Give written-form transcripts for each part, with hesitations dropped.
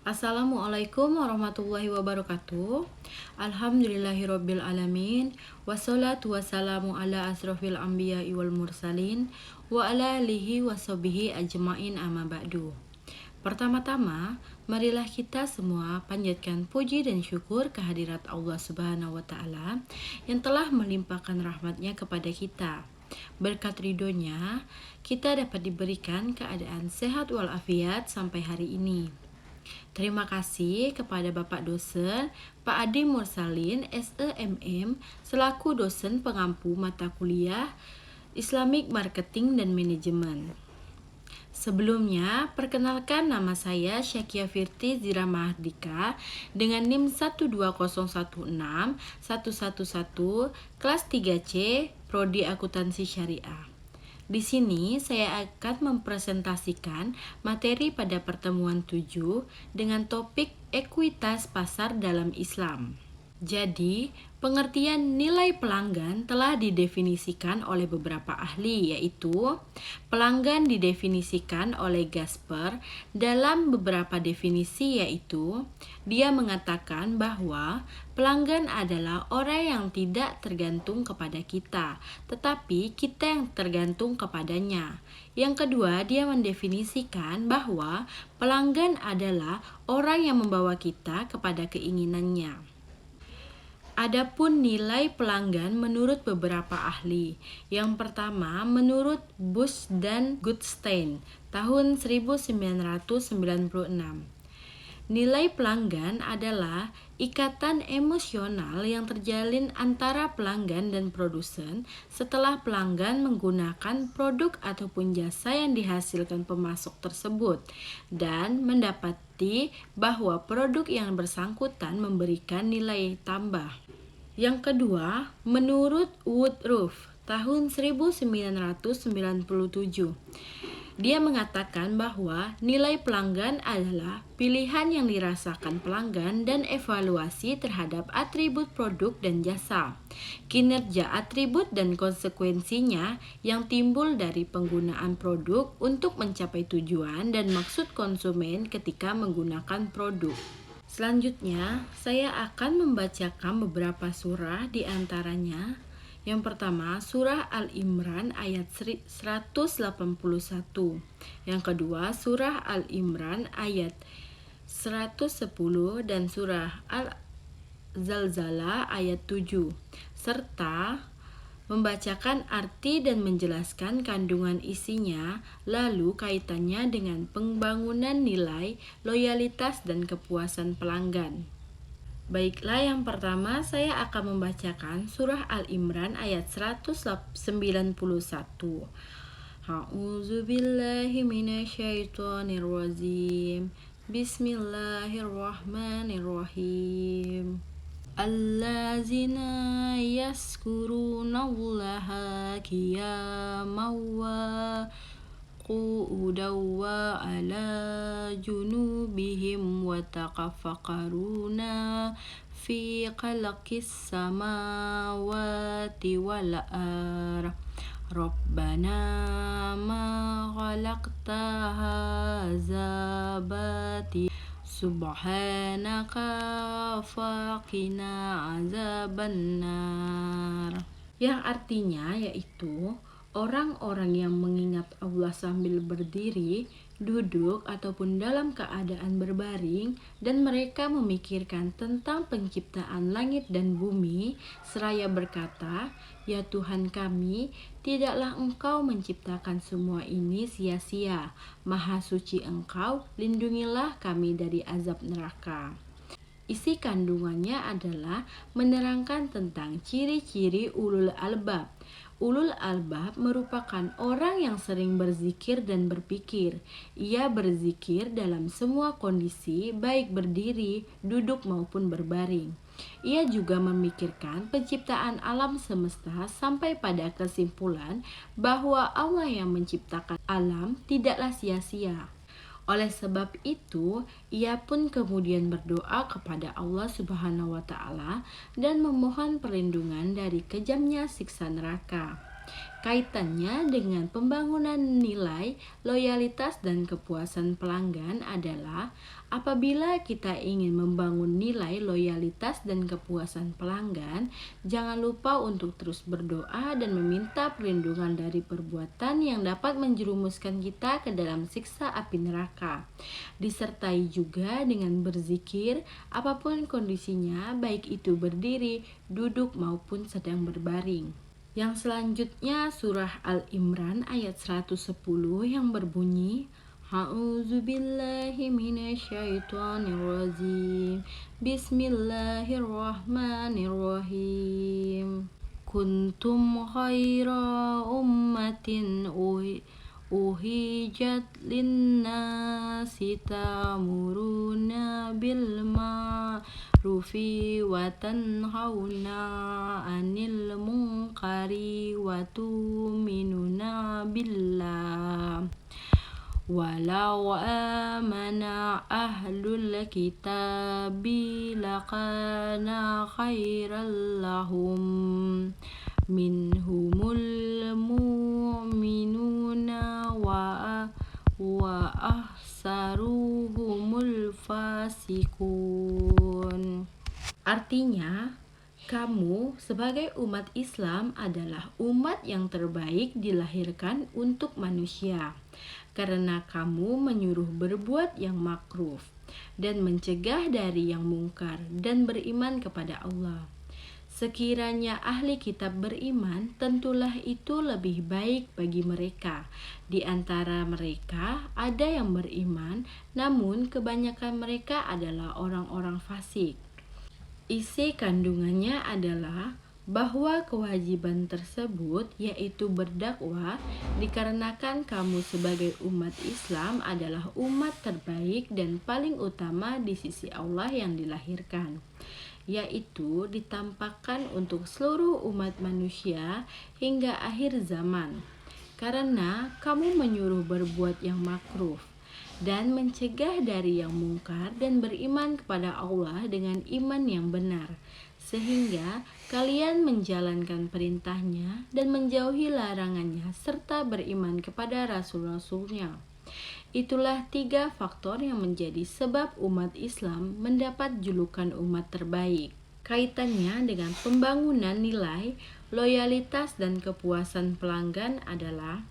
Assalamualaikum warahmatullahi wabarakatuh. Alhamdulillahirabbil alamin. Wassalatu wassalamu ala asrofil anbiya'i wal mursalin wa ala alihi washabihi ajmain amma ba'du. Pertama-tama, marilah kita semua panjatkan puji dan syukur kehadirat Allah Subhanahu wa taala yang telah melimpahkan rahmatnya kepada kita. Berkat ridhonya, kita dapat diberikan keadaan sehat walafiat sampai hari ini. Terima kasih kepada Bapak Dosen Pak Adi Mursalin SEMM selaku dosen pengampu mata kuliah Islamic Marketing dan Manajemen. Sebelumnya, perkenalkan nama saya Syakia Firti Zira Mahardika dengan NIM 12016 111 kelas 3C Prodi Akuntansi Syariah. Di sini saya akan mempresentasikan materi pada pertemuan 7 dengan topik ekuitas pasar dalam Islam. Jadi, pengertian nilai pelanggan telah didefinisikan oleh beberapa ahli, yaitu pelanggan didefinisikan oleh Gasper dalam beberapa definisi, yaitu dia mengatakan bahwa pelanggan adalah orang yang tidak tergantung kepada kita, tetapi kita yang tergantung kepadanya. Yang kedua, dia mendefinisikan bahwa pelanggan adalah orang yang membawa kita kepada keinginannya. Adapun nilai pelanggan menurut beberapa ahli. Yang pertama, menurut Bush dan Goodstein tahun 1996. Nilai pelanggan adalah ikatan emosional yang terjalin antara pelanggan dan produsen setelah pelanggan menggunakan produk ataupun jasa yang dihasilkan pemasok tersebut dan mendapati bahwa produk yang bersangkutan memberikan nilai tambah. Yang kedua, menurut Woodruff tahun 1997. Dia mengatakan bahwa nilai pelanggan adalah pilihan yang dirasakan pelanggan dan evaluasi terhadap atribut produk dan jasa, kinerja atribut dan konsekuensinya yang timbul dari penggunaan produk untuk mencapai tujuan dan maksud konsumen ketika menggunakan produk. Selanjutnya, saya akan membacakan beberapa surah di antaranya. Yang pertama, surah Al-Imran ayat 181. Yang kedua, surah Al-Imran ayat 110 dan surah Al-Zalzalah ayat 7. Serta membacakan arti dan menjelaskan kandungan isinya, lalu kaitannya dengan pembangunan nilai, loyalitas, dan kepuasan pelanggan. Baiklah, yang pertama saya akan membacakan surah Al-Imran ayat 191. A'udzubillahi minasyaitonirrajim. Bismillahirrahmanirrahim. Allazina yazkurunallaha qiyaman wa qu'udan wa ala junubihim wa taqaffakaruna fi khalqis samawati wal ardh Rabbana ma khalaqta hadza batila subhanaka faqina azabannar. Yang artinya yaitu orang-orang yang mengingat Allah sambil berdiri, duduk, ataupun dalam keadaan berbaring, dan mereka memikirkan tentang penciptaan langit dan bumi, seraya berkata, "Ya Tuhan kami, tidaklah Engkau menciptakan semua ini sia-sia. Maha suci Engkau, lindungilah kami dari azab neraka." Isi kandungannya adalah menerangkan tentang ciri-ciri ulul albab. Ulul albab merupakan orang yang sering berzikir dan berpikir. Ia berzikir dalam semua kondisi, baik berdiri, duduk maupun berbaring. Ia juga memikirkan penciptaan alam semesta sampai pada kesimpulan bahwa Allah yang menciptakan alam tidaklah sia-sia. Oleh sebab itu, ia pun kemudian berdoa kepada Allah Subhanahu wa taala dan memohon perlindungan dari kejamnya siksa neraka. Kaitannya dengan pembangunan nilai, loyalitas, dan kepuasan pelanggan adalah apabila kita ingin membangun nilai, loyalitas, dan kepuasan pelanggan, jangan lupa untuk terus berdoa dan meminta perlindungan dari perbuatan yang dapat menjerumuskan kita ke dalam siksa api neraka. Disertai juga dengan berzikir apapun kondisinya, baik itu berdiri, duduk, maupun sedang berbaring. Yang selanjutnya surah Al-Imran ayat 110 yang berbunyi A'udzubillahi minasyaitonirrajim. Bismillahirrahmanirrahim. Kuntum khaira ummatin uhijat linnasi ta'muruna bil ma'rufi wa tanhauna 'anil munkari wa tu'minuna billah. Walau amana ahlul kitabi lakana khairal lahum minhumul mu'minuna wa ahsaruhumul fasikun. Artinya, kamu sebagai umat Islam adalah umat yang terbaik dilahirkan untuk manusia, karena kamu menyuruh berbuat yang makruh dan mencegah dari yang mungkar dan beriman kepada Allah. Sekiranya ahli kitab beriman, tentulah itu lebih baik bagi mereka. Di antara mereka ada yang beriman, namun kebanyakan mereka adalah orang-orang fasik. Isi kandungannya adalah bahwa kewajiban tersebut, yaitu berdakwah, dikarenakan kamu sebagai umat Islam adalah umat terbaik dan paling utama di sisi Allah yang dilahirkan, yaitu ditampakkan untuk seluruh umat manusia hingga akhir zaman, karena kamu menyuruh berbuat yang makruh dan mencegah dari yang mungkar dan beriman kepada Allah dengan iman yang benar, sehingga kalian menjalankan perintahnya dan menjauhi larangannya serta beriman kepada rasul-rasulnya. Itulah 3 faktor yang menjadi sebab umat Islam mendapat julukan umat terbaik. Kaitannya dengan pembangunan nilai, loyalitas, dan kepuasan pelanggan adalah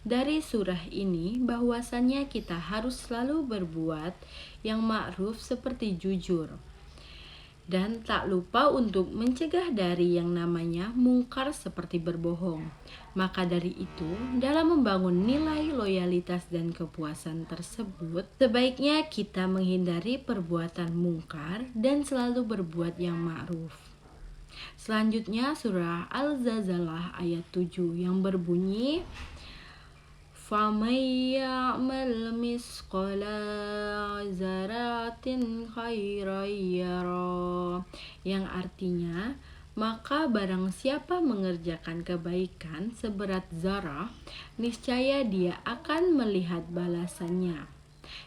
dari surah ini bahwasannya kita harus selalu berbuat yang ma'ruf seperti jujur, dan tak lupa untuk mencegah dari yang namanya mungkar seperti berbohong. Maka dari itu, dalam membangun nilai loyalitas dan kepuasan tersebut, sebaiknya kita menghindari perbuatan mungkar dan selalu berbuat yang ma'ruf. Selanjutnya surah Al-Zalzalah ayat 7 yang berbunyi فَمَن يَعْمَلْ مِثْقَالَ ذَرَّةٍ خَيْرًا يَرَهُ, yang artinya, maka barang siapa mengerjakan kebaikan seberat zarah, niscaya dia akan melihat balasannya.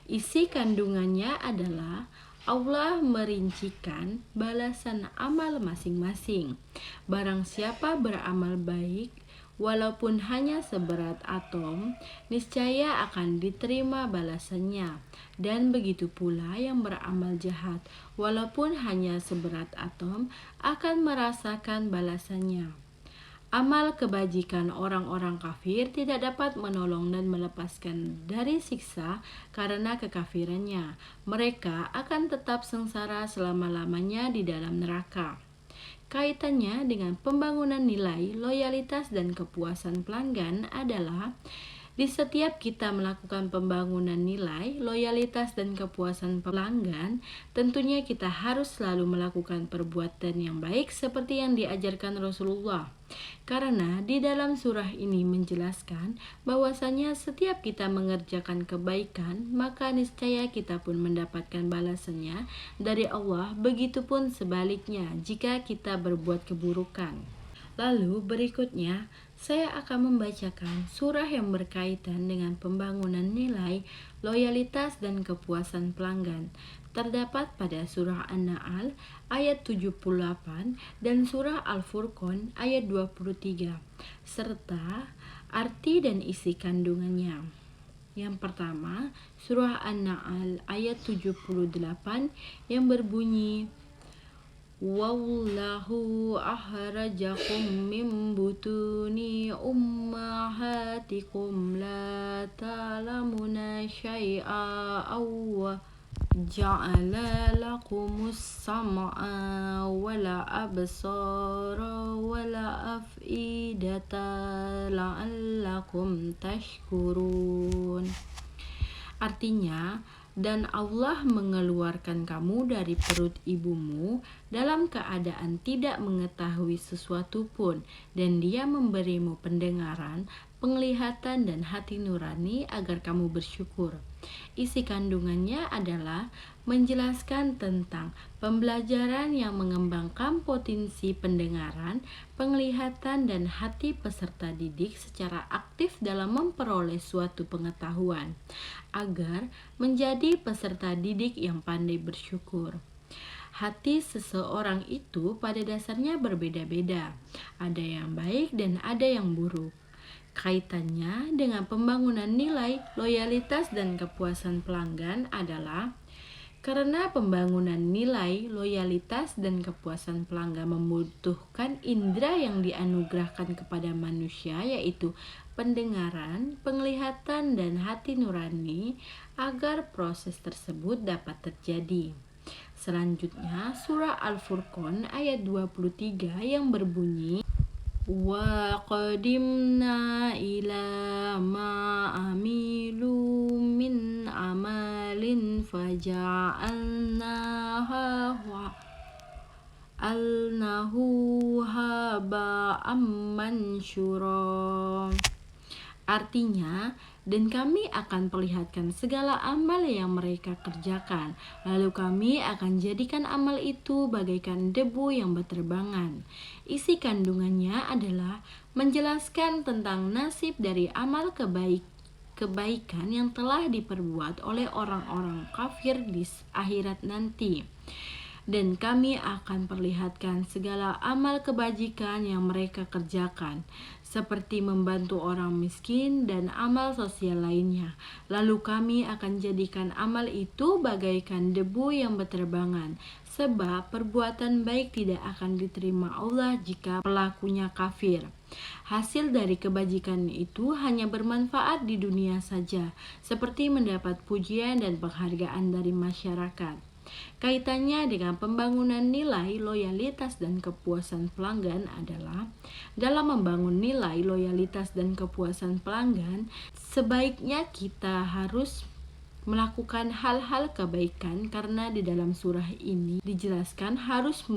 Isi kandungannya adalah Allah merincikan balasan amal masing-masing. Barang siapa beramal baik, walaupun hanya seberat atom, niscaya akan diterima balasannya. Dan begitu pula yang beramal jahat, walaupun hanya seberat atom, akan merasakan balasannya. Amal kebajikan orang-orang kafir tidak dapat menolong dan melepaskan dari siksa karena kekafirannya. Mereka akan tetap sengsara selama-lamanya di dalam neraka. Kaitannya dengan pembangunan nilai, loyalitas, dan kepuasan pelanggan adalah di setiap kita melakukan pembangunan nilai, loyalitas, dan kepuasan pelanggan, tentunya kita harus selalu melakukan perbuatan yang baik seperti yang diajarkan Rasulullah. Karena di dalam surah ini menjelaskan bahwasanya setiap kita mengerjakan kebaikan, maka niscaya kita pun mendapatkan balasannya dari Allah. Begitupun sebaliknya jika kita berbuat keburukan. Lalu berikutnya, saya akan membacakan surah yang berkaitan dengan pembangunan nilai, loyalitas, dan kepuasan pelanggan. Terdapat pada surah An-Nahl ayat 78 dan surah Al-Furqan ayat 23, serta arti dan isi kandungannya. Yang pertama, surah An-Nahl ayat 78 yang berbunyi, Wallahu ahrajakum min butuni ummahatikum la ta'lamuna syai'a awwa ja'ala lakumus sam'a wala absara wala af'idata la'allakum tashkurun. Artinya, dan Allah mengeluarkan kamu dari perut ibumu dalam keadaan tidak mengetahui sesuatu pun, dan Dia memberimu pendengaran, penglihatan, dan hati nurani agar kamu bersyukur. Isi kandungannya adalah menjelaskan tentang pembelajaran yang mengembangkan potensi pendengaran, penglihatan, dan hati peserta didik secara aktif dalam memperoleh suatu pengetahuan, agar menjadi peserta didik yang pandai bersyukur. Hati seseorang itu pada dasarnya berbeda-beda, ada yang baik dan ada yang buruk. Kaitannya dengan pembangunan nilai, loyalitas, dan kepuasan pelanggan adalah karena pembangunan nilai, loyalitas, dan kepuasan pelanggan membutuhkan indera yang dianugerahkan kepada manusia, yaitu pendengaran, penglihatan, dan hati nurani agar proses tersebut dapat terjadi. Selanjutnya, surah Al-Furqan ayat 23 yang berbunyi, Wa qadimna ila ma amilu min amalin faja'alnahu haba'am mansyura. Artinya, dan kami akan perlihatkan segala amal yang mereka kerjakan, lalu kami akan jadikan amal itu bagaikan debu yang berterbangan. Isi kandungannya adalah menjelaskan tentang nasib dari amal kebaikan yang telah diperbuat oleh orang-orang kafir di akhirat nanti. Dan kami akan perlihatkan segala amal kebajikan yang mereka kerjakan, seperti membantu orang miskin dan amal sosial lainnya. Lalu kami akan jadikan amal itu bagaikan debu yang berterbangan, sebab perbuatan baik tidak akan diterima Allah jika pelakunya kafir. Hasil dari kebajikan itu hanya bermanfaat di dunia saja, seperti mendapat pujian dan penghargaan dari masyarakat. Kaitannya dengan pembangunan nilai, loyalitas, dan kepuasan pelanggan adalah dalam membangun nilai, loyalitas, dan kepuasan pelanggan, sebaiknya kita harus melakukan hal-hal kebaikan, karena di dalam surah ini dijelaskan harus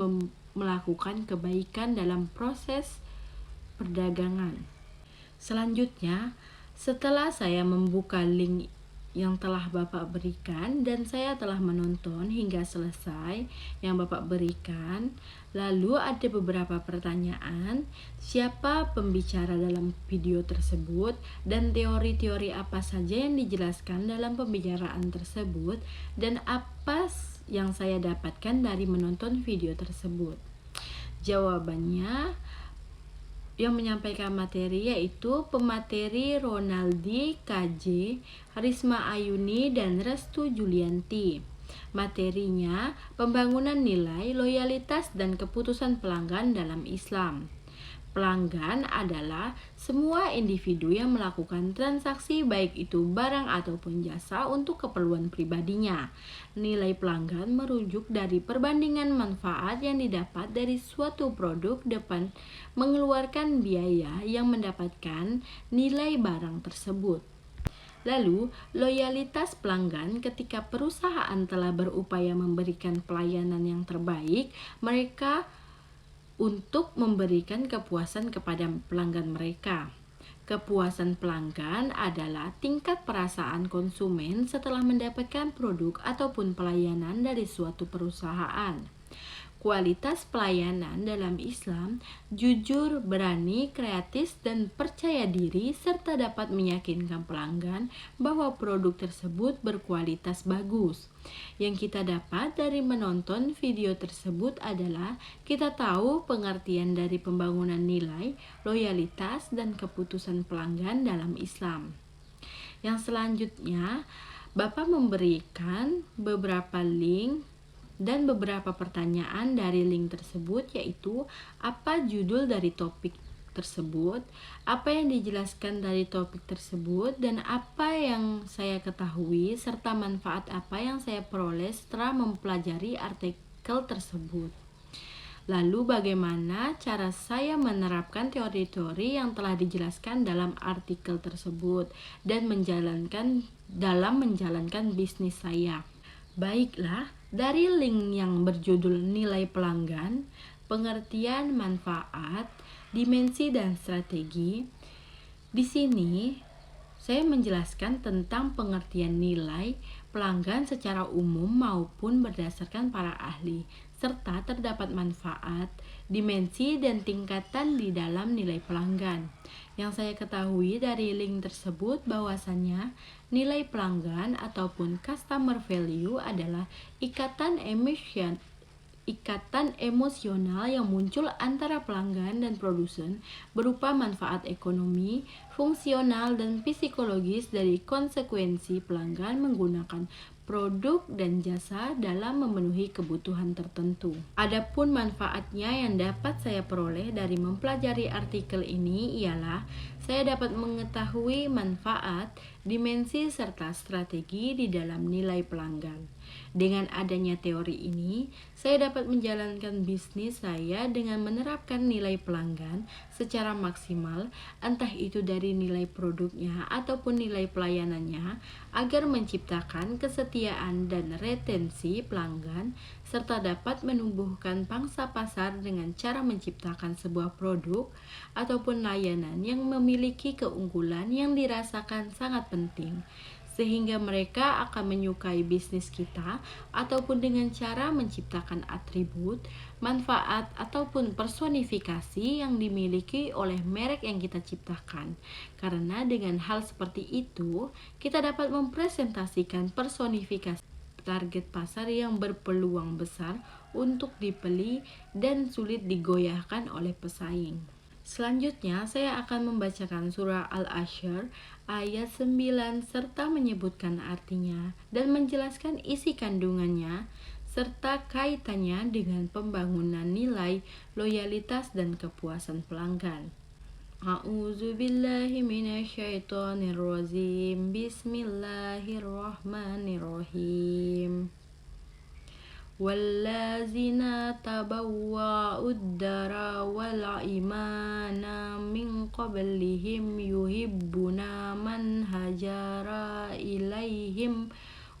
melakukan kebaikan dalam proses perdagangan. Selanjutnya, setelah saya membuka link yang telah Bapak berikan dan saya telah menonton hingga selesai yang Bapak berikan, lalu ada beberapa pertanyaan, siapa pembicara dalam video tersebut dan teori-teori apa saja yang dijelaskan dalam pembicaraan tersebut, dan apa yang saya dapatkan dari menonton video tersebut. Jawabannya, yang menyampaikan materi yaitu pemateri Ronaldi KJ, Risma Ayuni, dan Restu Julianti. Materinya pembangunan nilai, loyalitas, dan keputusan pelanggan dalam Islam. Pelanggan adalah semua individu yang melakukan transaksi baik itu barang ataupun jasa untuk keperluan pribadinya. Nilai pelanggan merujuk dari perbandingan manfaat yang didapat dari suatu produk depan mengeluarkan biaya yang mendapatkan nilai barang tersebut. Lalu, loyalitas pelanggan ketika perusahaan telah berupaya memberikan pelayanan yang terbaik, mereka untuk memberikan kepuasan kepada pelanggan mereka. Kepuasan pelanggan adalah tingkat perasaan konsumen setelah mendapatkan produk ataupun pelayanan dari suatu perusahaan. Kualitas pelayanan dalam Islam jujur, berani, kreatif, dan percaya diri serta dapat meyakinkan pelanggan bahwa produk tersebut berkualitas bagus. Yang kita dapat dari menonton video tersebut adalah kita tahu pengertian dari pembangunan nilai, loyalitas, dan keputusan pelanggan dalam Islam. Yang selanjutnya, Bapak memberikan beberapa link dan beberapa pertanyaan dari link tersebut, yaitu apa judul dari topik tersebut, apa yang dijelaskan dari topik tersebut, dan apa yang saya ketahui serta manfaat apa yang saya peroleh setelah mempelajari artikel tersebut. Lalu bagaimana cara saya menerapkan teori-teori yang telah dijelaskan dalam artikel tersebut dan menjalankan bisnis saya. Baiklah, dari link yang berjudul nilai pelanggan, pengertian manfaat, dimensi dan strategi. Di sini saya menjelaskan tentang pengertian nilai pelanggan secara umum maupun berdasarkan para ahli, serta terdapat manfaat, dimensi, dan tingkatan di dalam nilai pelanggan. Yang saya ketahui dari link tersebut bahwasannya nilai pelanggan ataupun customer value adalah ikatan emosional yang muncul antara pelanggan dan produsen berupa manfaat ekonomi, fungsional, dan psikologis dari konsekuensi pelanggan menggunakan produk dan jasa dalam memenuhi kebutuhan tertentu. Adapun manfaatnya yang dapat saya peroleh dari mempelajari artikel ini ialah saya dapat mengetahui manfaat, dimensi, serta strategi di dalam nilai pelanggan. Dengan adanya teori ini, saya dapat menjalankan bisnis saya dengan menerapkan nilai pelanggan secara maksimal, entah itu dari nilai produknya ataupun nilai pelayanannya, agar menciptakan kesetiaan dan retensi pelanggan, serta dapat menumbuhkan pangsa pasar dengan cara menciptakan sebuah produk ataupun layanan yang memiliki keunggulan yang dirasakan sangat penting, sehingga mereka akan menyukai bisnis kita ataupun dengan cara menciptakan atribut, manfaat, ataupun personifikasi yang dimiliki oleh merek yang kita ciptakan. Karena dengan hal seperti itu, kita dapat mempresentasikan personifikasi target pasar yang berpeluang besar untuk dibeli dan sulit digoyahkan oleh pesaing. Selanjutnya, saya akan membacakan surah Al-Asyr ayat 9 serta menyebutkan artinya dan menjelaskan isi kandungannya serta kaitannya dengan pembangunan nilai, loyalitas, dan kepuasan pelanggan. A'udzu billahi minasyaitonir rajim. Bismillahirrahmanirrahim. Wallazina tabawwa'ud dara wal imana min qablihim yuhibbuna man hajara ilaihim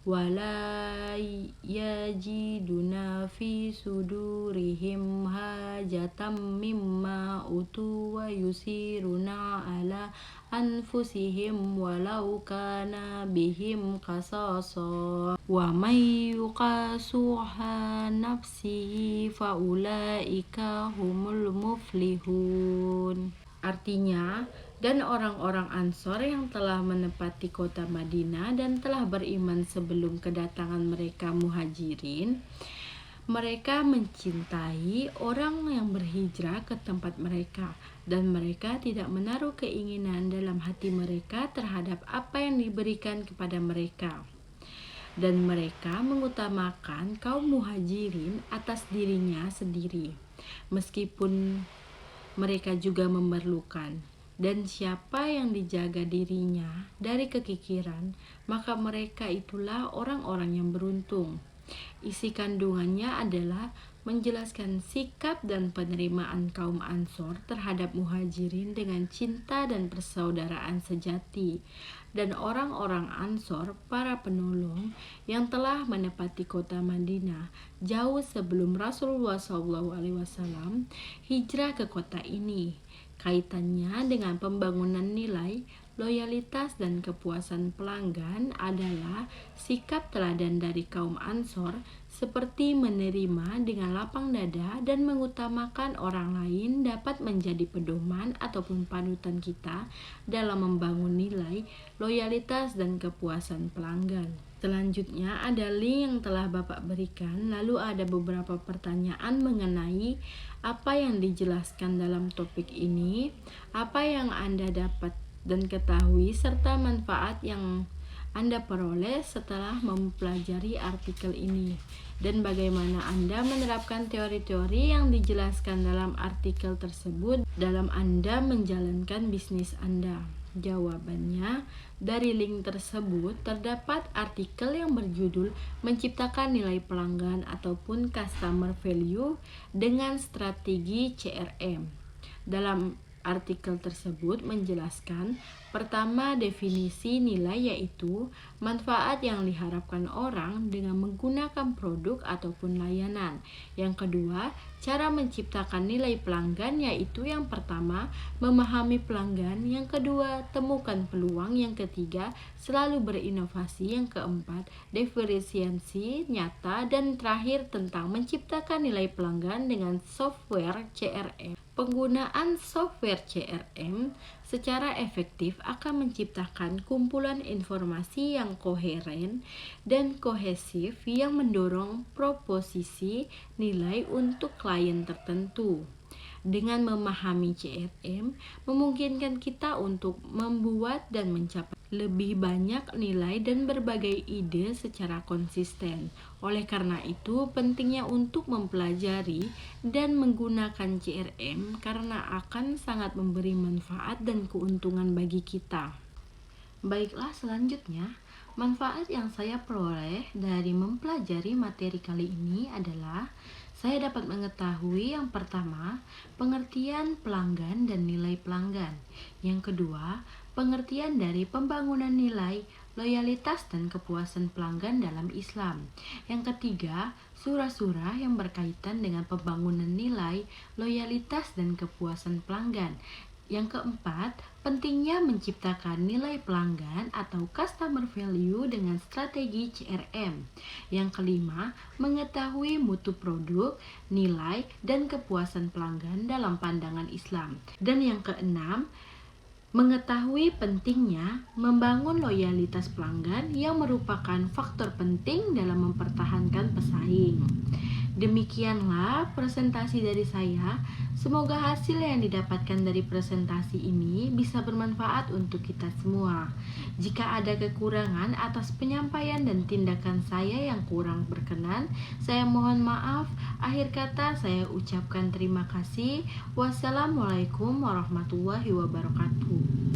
wala yajiduna fi sudurihim hajatam mimma utu wa yusiruna ala anfusihim walau kana bihim qasasa wa may yuqasuha nafsihi faulaika humul muflihun. Artinya, dan orang-orang Ansor yang telah menempati kota Madinah dan telah beriman sebelum kedatangan mereka Muhajirin, mereka mencintai orang yang berhijrah ke tempat mereka, dan mereka tidak menaruh keinginan dalam hati mereka terhadap apa yang diberikan kepada mereka. Dan mereka mengutamakan kaum Muhajirin atas dirinya sendiri, meskipun mereka juga memerlukan. Dan siapa yang dijaga dirinya dari kekikiran, maka mereka itulah orang-orang yang beruntung. Isi kandungannya adalah menjelaskan sikap dan penerimaan kaum Ansor terhadap Muhajirin dengan cinta dan persaudaraan sejati. Dan orang-orang Ansor, para penolong yang telah menepati kota Madinah jauh sebelum Rasulullah SAW hijrah ke kota ini. Kaitannya dengan pembangunan nilai, loyalitas dan kepuasan pelanggan adalah sikap teladan dari kaum Ansor seperti menerima dengan lapang dada dan mengutamakan orang lain dapat menjadi pedoman ataupun panutan kita dalam membangun nilai, loyalitas, dan kepuasan pelanggan. Selanjutnya ada link yang telah Bapak berikan, lalu ada beberapa pertanyaan mengenai apa yang dijelaskan dalam topik ini, apa yang Anda dapat dan ketahui, serta manfaat yang Anda peroleh setelah mempelajari artikel ini, dan bagaimana Anda menerapkan teori-teori yang dijelaskan dalam artikel tersebut dalam Anda menjalankan bisnis Anda. Jawabannya, dari link tersebut terdapat artikel yang berjudul Menciptakan Nilai Pelanggan ataupun Customer Value dengan Strategi CRM. Dalam artikel tersebut menjelaskan, pertama, definisi nilai yaitu manfaat yang diharapkan orang dengan menggunakan produk ataupun layanan. Yang kedua, cara menciptakan nilai pelanggan yaitu yang pertama, memahami pelanggan. Yang kedua, temukan peluang. Yang ketiga, selalu berinovasi. Yang keempat, diferensiasi nyata. Dan terakhir, tentang menciptakan nilai pelanggan dengan software CRM. Penggunaan software CRM secara efektif akan menciptakan kumpulan informasi yang koheren dan kohesif yang mendorong proposisi nilai untuk klien tertentu. Dengan memahami CRM, memungkinkan kita untuk membuat dan mencapai lebih banyak nilai dan berbagai ide secara konsisten. Oleh karena itu, pentingnya untuk mempelajari dan menggunakan CRM karena akan sangat memberi manfaat dan keuntungan bagi kita. Baiklah, selanjutnya, manfaat yang saya peroleh dari mempelajari materi kali ini adalah saya dapat mengetahui yang pertama, pengertian pelanggan dan nilai pelanggan. Yang kedua, pengertian dari pembangunan nilai, loyalitas, dan kepuasan pelanggan dalam Islam. Yang ketiga, surah-surah yang berkaitan dengan pembangunan nilai, loyalitas, dan kepuasan pelanggan. Yang keempat, pentingnya menciptakan nilai pelanggan atau customer value dengan strategi CRM. Yang kelima, mengetahui mutu produk, nilai, dan kepuasan pelanggan dalam pandangan Islam. Dan yang keenam, mengetahui pentingnya membangun loyalitas pelanggan yang merupakan faktor penting dalam mempertahankan pesaing. Demikianlah presentasi dari saya. Semoga hasil yang didapatkan dari presentasi ini bisa bermanfaat untuk kita semua. Jika ada kekurangan atas penyampaian dan tindakan saya yang kurang berkenan, saya mohon maaf. Akhir kata saya ucapkan terima kasih. Wassalamualaikum warahmatullahi wabarakatuh.